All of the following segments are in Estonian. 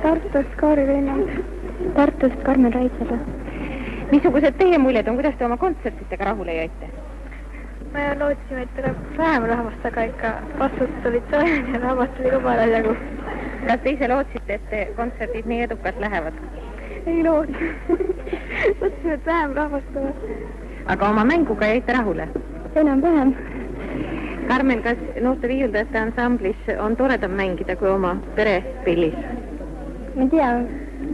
Tartust Kaari Veenand. Tartust Karmen Raidsalu. Missugused teie muljed on, kuidas te oma kontsertidega rahule jäite? Me lootsime, et tuleb vähem rahvast, aga ikka vastud tulid soojad ja rahvast tuli ka paar asjagu. Kas te ise lootsite, et kontserdid nii edukalt lähevad? Ei lootsi. Lootsime, et vähem rahvast tuleb. Aga oma mänguga jäite rahule? Enam-vähem. Karmen, kas noorte viiuldajate ansamblis on toredam mängida kui oma perepillis? Ma tea,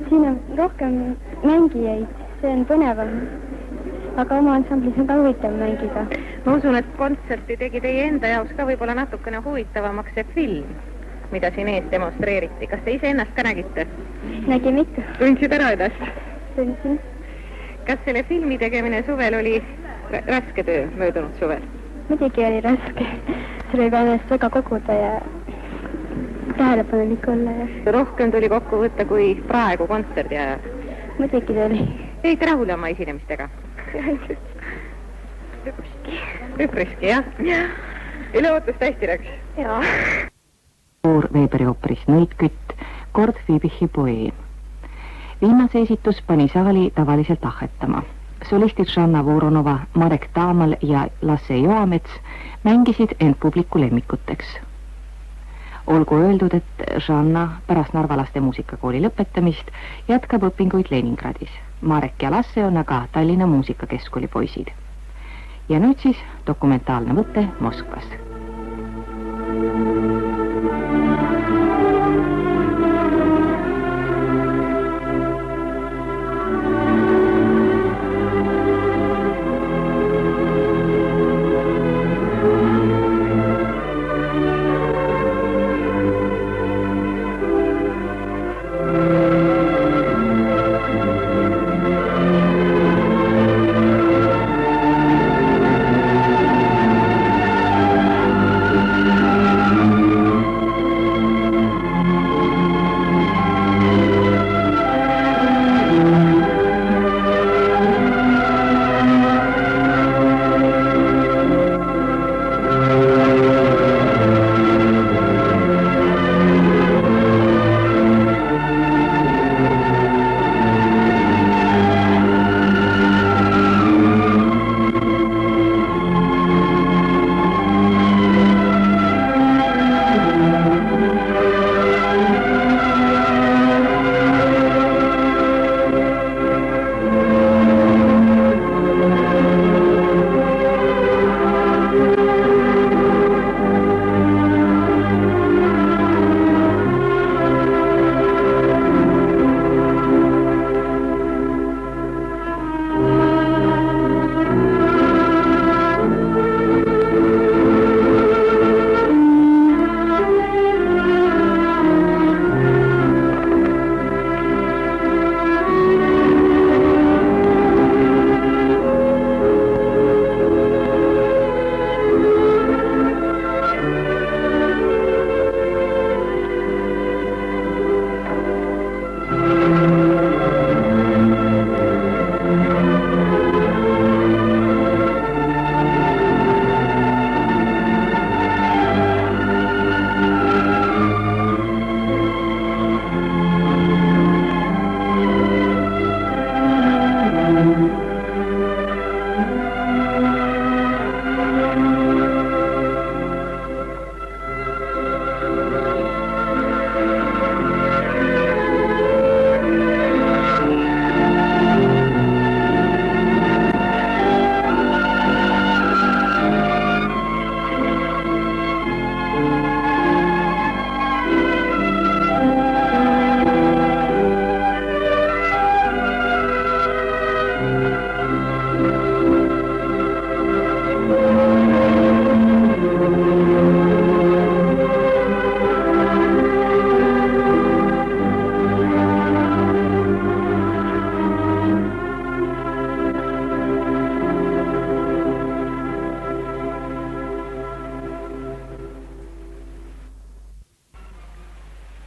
siin on rohkem mängijaid, see on põnevam. Aga oma ansamblis on ka huvitav mängida. Ma usun, et kontserti tegi teie enda jaoks ka võib-olla natukene huvitavamaks see film, mida siin ees demonstreeriti. Kas te ise ennast ka nägite? Nägin ikka. Tundsid ära ennast? Tundsin. Kas selle filmi tegemine suvel oli raske töö möödunud suvel? Muidugi oli raske. See oli ka ennast väga koguda ja tähelepanelik olla. Ja rohkem tuli kokku võtta kui praegu kontserdi ajal? Muidugi tuli. Jäite rahule oma esinemistega? Üpriski, jah? Üleootust hästi läks? Jaa. Veeberi ooperis Nõitkütt, kord Fibichi poeem. Viimase esitus pani saali tavaliselt ahetama. Solistid Žanna Voronova, Marek Taamal ja Lasse Joamets mängisid end publiku lemmikuteks. Olgu öeldud, et Žanna pärast Narva laste muusikakooli lõpetamist jätkab õpinguid Leningradis. Marek ja Lasse on aga Tallinna muusikakeskkooli poisid. Ja nüüd siis dokumentaalne võte Moskvas.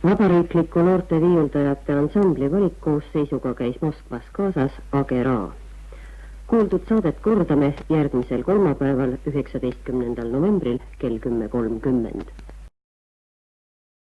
Vabariikliku noorte viiuldajate ansambli valikkoosseisuga käis Moskvas kaasas Agera. Kuuldud saadet kordame järgmisel kolmapäeval 19. novembril kell 10:30.